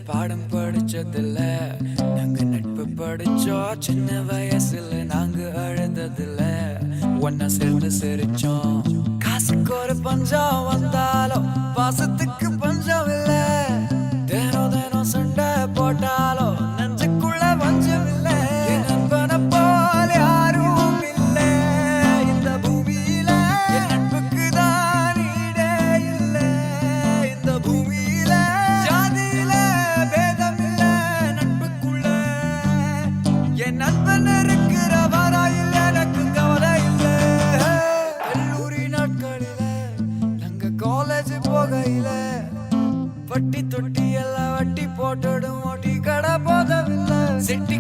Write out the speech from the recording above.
பாடம் படிச்சதில்ல நாங்க நட்பு படிச்சோம் சின்ன வயசுல நாங்க அழுததில்ல ஒன்னா சேர்ந்து சிரிச்சோம் காசுக்கு ஒரு பஞ்சம் வந்தாலும் பாசத்துக்கு பஞ்சம் இல்ல தினம் தினம் சண்டை போட்டாலும் நெஞ்சுக்குள்ள பஞ்சம் இல்ல என் நண்பனை போல யாரும் இல்ல இந்த பூமியில என் நட்புக்கு தான் ஈடே இல்ல இந்த பூமியில ஜாதியில பேதம் இல்ல நட்புக்குள்ள என் நண்பன் இருக்கிற வரையில் எனக்கு கவலை இல்ல கல்லூரி நாட்களில நாங்க காலேஜ் போகையில வட்டி தொட்டி எல்லாம் வட்டி போட்டுடும் ஓட்டி கடை போதவில்லை செட்டி